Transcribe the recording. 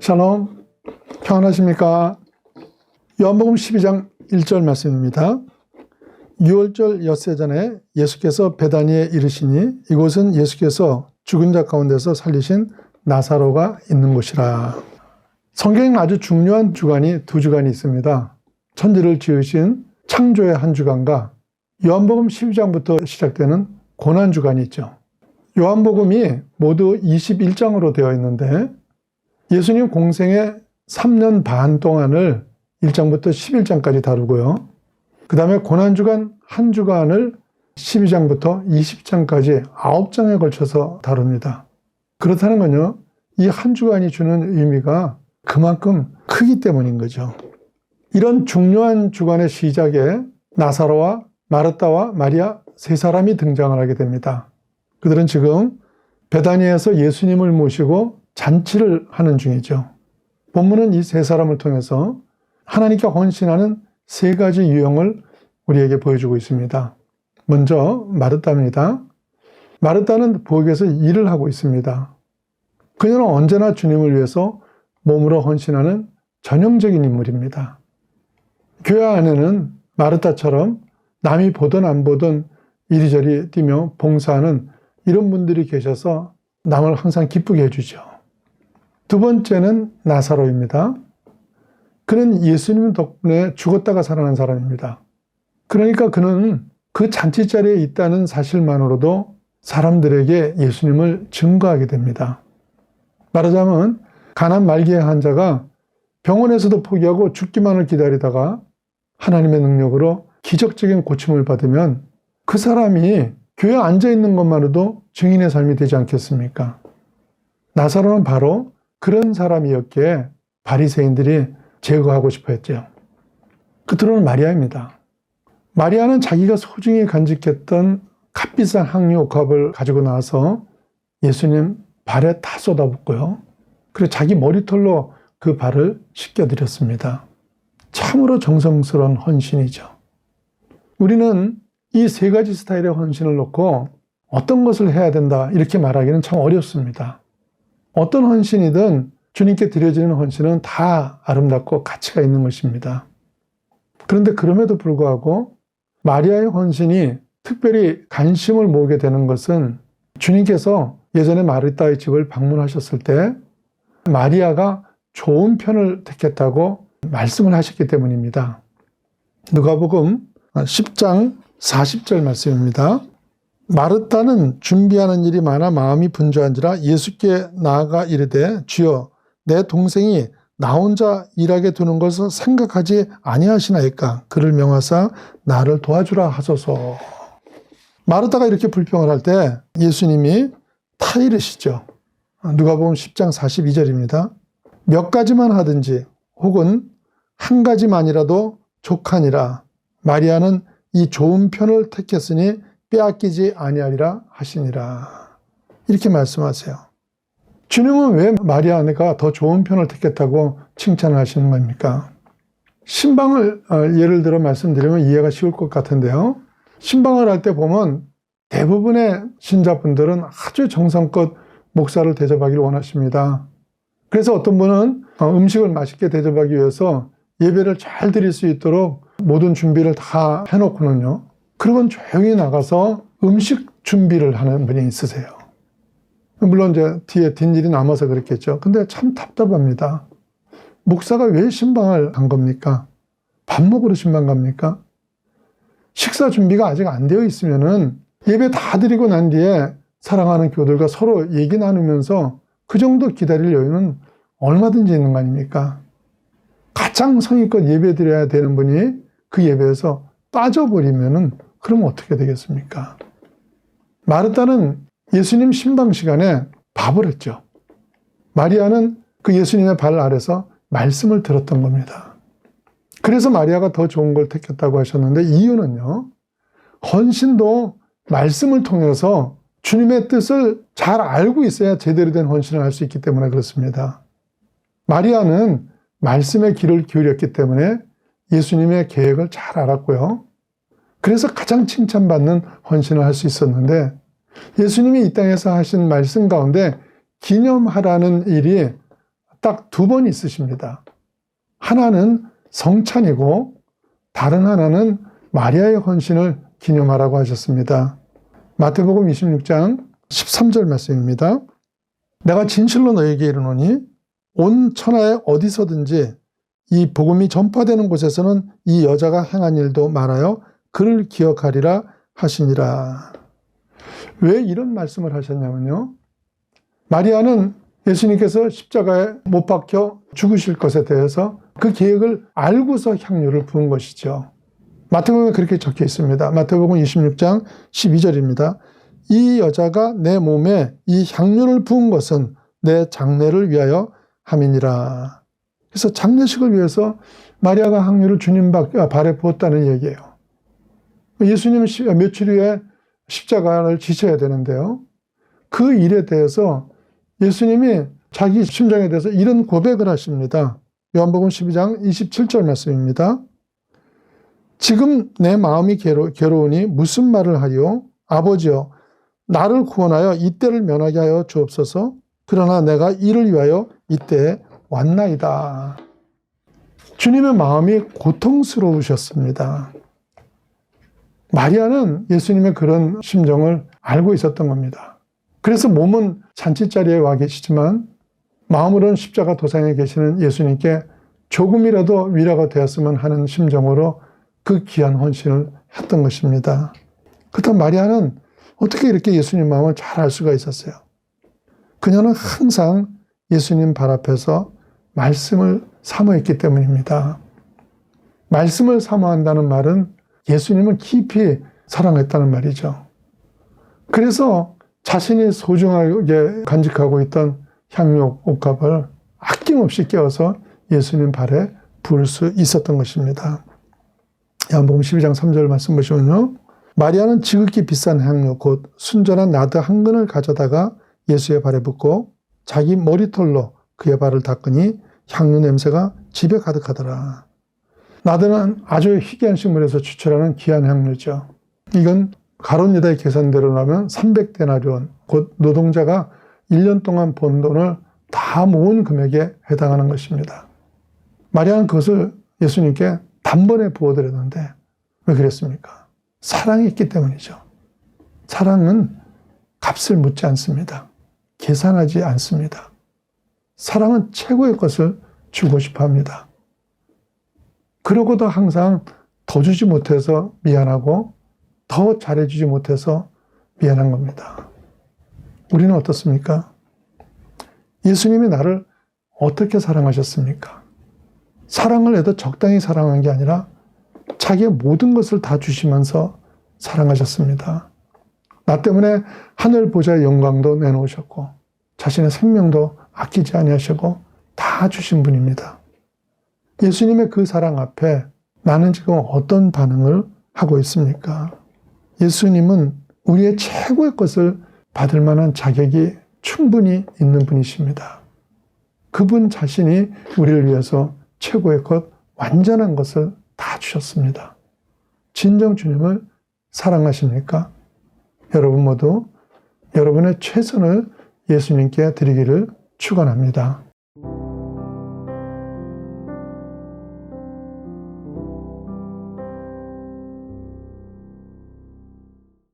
샬롬, 평안하십니까? 요한복음 12장 1절 말씀입니다. 6월절 엿새 전에 예수께서 베다니에 이르시니 이곳은 예수께서 죽은 자 가운데서 살리신 나사로가 있는 곳이라. 성경에는 아주 중요한 주간이 두 주간이 있습니다. 천지를 지으신 창조의 한 주간과 요한복음 12장부터 시작되는 고난주간이 있죠. 요한복음이 모두 21장으로 되어 있는데 예수님 공생의 3년 반 동안을 1장부터 11장까지 다루고요. 그 다음에 고난주간 한 주간을 12장부터 20장까지 9장에 걸쳐서 다룹니다. 그렇다는 건요, 이 한 주간이 주는 의미가 그만큼 크기 때문인 거죠. 이런 중요한 주간의 시작에 나사로와 마르다와 마리아 세 사람이 등장을 하게 됩니다. 그들은 지금 베다니에서 예수님을 모시고 잔치를 하는 중이죠. 본문은 이 세 사람을 통해서 하나님께 헌신하는 세 가지 유형을 우리에게 보여주고 있습니다. 먼저 마르다입니다. 마르다는 부엌에서 일을 하고 있습니다. 그녀는 언제나 주님을 위해서 몸으로 헌신하는 전형적인 인물입니다. 교회 안에는 마르다처럼 남이 보든 안 보든 이리저리 뛰며 봉사하는 이런 분들이 계셔서 남을 항상 기쁘게 해주죠. 두 번째는 나사로입니다. 그는 예수님 덕분에 죽었다가 살아난 사람입니다. 그러니까 그는 그 잔치자리에 있다는 사실만으로도 사람들에게 예수님을 증거하게 됩니다. 말하자면 가난 말기의 환자가 병원에서도 포기하고 죽기만을 기다리다가 하나님의 능력으로 기적적인 고침을 받으면 그 사람이 교회에 앉아있는 것만으로도 증인의 삶이 되지 않겠습니까? 나사로는 바로 그런 사람이었기에 바리새인들이 제거하고 싶어 했죠. 끝으로는 마리아입니다. 마리아는 자기가 소중히 간직했던 값비싼 향유 옥합을 가지고 나와서 예수님 발에 다 쏟아붓고요. 그리고 자기 머리털로 그 발을 씻겨드렸습니다. 참으로 정성스러운 헌신이죠. 우리는 이 세 가지 스타일의 헌신을 놓고 어떤 것을 해야 된다 이렇게 말하기는 참 어렵습니다. 어떤 헌신이든 주님께 드려지는 헌신은 다 아름답고 가치가 있는 것입니다. 그런데 그럼에도 불구하고 마리아의 헌신이 특별히 관심을 모으게 되는 것은 주님께서 예전에 마르다의 집을 방문하셨을 때 마리아가 좋은 편을 택했다고 말씀을 하셨기 때문입니다. 누가복음 10장 40절 말씀입니다. 마르다는 준비하는 일이 많아 마음이 분주한지라 예수께 나아가 이르되 주여 내 동생이 나 혼자 일하게 두는 것을 생각하지 아니하시나이까 그를 명하사 나를 도와주라 하소서. 마르다가 이렇게 불평을 할 때 예수님이 타이르시죠. 누가복음 10장 42절입니다. 몇 가지만 하든지 혹은 한 가지만이라도 족하니라. 마리아는 이 좋은 편을 택했으니 빼앗기지 아니하리라 하시니라. 이렇게 말씀하세요. 주님은 왜 마리아가 더 좋은 편을 택했다고 칭찬을 하시는 겁니까? 신방을 예를 들어 말씀드리면 이해가 쉬울 것 같은데요. 신방을 할 때 보면 대부분의 신자분들은 아주 정성껏 목사를 대접하기를 원하십니다. 그래서 어떤 분은 음식을 맛있게 대접하기 위해서 예배를 잘 드릴 수 있도록 모든 준비를 다 해놓고는요. 그러면 조용히 나가서 음식 준비를 하는 분이 있으세요. 물론 이제 뒤에 뒷일이 남아서 그렇겠죠. 근데 참 답답합니다. 목사가 왜 신방을 간 겁니까? 밥 먹으러 신방 갑니까? 식사 준비가 아직 안 되어 있으면은 예배 다 드리고 난 뒤에 사랑하는 교들과 서로 얘기 나누면서 그 정도 기다릴 여유는 얼마든지 있는 거 아닙니까? 가장 성의껏 예배 드려야 되는 분이 그 예배에서 빠져버리면은 그럼 어떻게 되겠습니까? 마르다는 예수님 신방 시간에 밥을 했죠. 마리아는 그 예수님의 발 아래서 말씀을 들었던 겁니다. 그래서 마리아가 더 좋은 걸 택했다고 하셨는데 이유는요. 헌신도 말씀을 통해서 주님의 뜻을 잘 알고 있어야 제대로 된 헌신을 할 수 있기 때문에 그렇습니다. 마리아는 말씀의 귀를 기울였기 때문에 예수님의 계획을 잘 알았고요. 그래서 가장 칭찬받는 헌신을 할 수 있었는데 예수님이 이 땅에서 하신 말씀 가운데 기념하라는 일이 딱 두 번 있으십니다. 하나는 성찬이고 다른 하나는 마리아의 헌신을 기념하라고 하셨습니다. 마태복음 26장 13절 말씀입니다. 내가 진실로 너에게 이르노니 온 천하에 어디서든지 이 복음이 전파되는 곳에서는 이 여자가 행한 일도 말하여 그를 기억하리라 하시니라. 왜 이런 말씀을 하셨냐면요. 마리아는 예수님께서 십자가에 못 박혀 죽으실 것에 대해서 그 계획을 알고서 향유를 부은 것이죠. 마태복음에 그렇게 적혀 있습니다. 마태복음 26장 12절입니다. 이 여자가 내 몸에 이 향유를 부은 것은 내 장례를 위하여 함이니라. 그래서 장례식을 위해서 마리아가 향유를 주님 발에 부었다는 얘기예요. 예수님은 며칠 후에 십자가를 지셔야 되는데요. 그 일에 대해서 예수님이 자기 심정에 대해서 이런 고백을 하십니다. 요한복음 12장 27절 말씀입니다. 지금 내 마음이 괴로우니 무슨 말을 하리요? 아버지여, 나를 구원하여 이때를 면하게 하여 주옵소서. 그러나 내가 이를 위하여 이때에 왔나이다. 주님의 마음이 고통스러우셨습니다. 마리아는 예수님의 그런 심정을 알고 있었던 겁니다. 그래서 몸은 잔치자리에 와 계시지만 마음으로는 십자가 도상에 계시는 예수님께 조금이라도 위로가 되었으면 하는 심정으로 그 귀한 헌신을 했던 것입니다. 그렇다면 마리아는 어떻게 이렇게 예수님 마음을 잘 알 수가 있었어요? 그녀는 항상 예수님 발 앞에서 말씀을 사모했기 때문입니다. 말씀을 사모한다는 말은 예수님을 깊이 사랑했다는 말이죠. 그래서 자신이 소중하게 간직하고 있던 향유 옷값을 아낌없이 깨워서 예수님 발에 부을 수 있었던 것입니다. 요한복음 12장 3절 말씀 보시면요. 마리아는 지극히 비싼 향유 곧 순전한 나드 한 근을 가져다가 예수의 발에 붓고 자기 머리털로 그의 발을 닦으니 향유 냄새가 집에 가득하더라. 나드는 아주 희귀한 식물에서 추출하는 귀한 향유죠. 이건 가룟 유다의 계산대로라면 300데나리온, 곧 노동자가 1년 동안 번 돈을 다 모은 금액에 해당하는 것입니다. 마리아는 그것을 예수님께 단번에 부어드렸는데 왜 그랬습니까? 사랑이 있기 때문이죠. 사랑은 값을 묻지 않습니다. 계산하지 않습니다. 사랑은 최고의 것을 주고 싶어 합니다. 그러고도 항상 더 주지 못해서 미안하고 더 잘해주지 못해서 미안한 겁니다. 우리는 어떻습니까? 예수님이 나를 어떻게 사랑하셨습니까? 사랑을 해도 적당히 사랑한 게 아니라 자기의 모든 것을 다 주시면서 사랑하셨습니다. 나 때문에 하늘 보좌의 영광도 내놓으셨고 자신의 생명도 아끼지 아니하시고 다 주신 분입니다. 예수님의 그 사랑 앞에 나는 지금 어떤 반응을 하고 있습니까? 예수님은 우리의 최고의 것을 받을 만한 자격이 충분히 있는 분이십니다. 그분 자신이 우리를 위해서 최고의 것, 완전한 것을 다 주셨습니다. 진정 주님을 사랑하십니까? 여러분 모두 여러분의 최선을 예수님께 드리기를 축원합니다.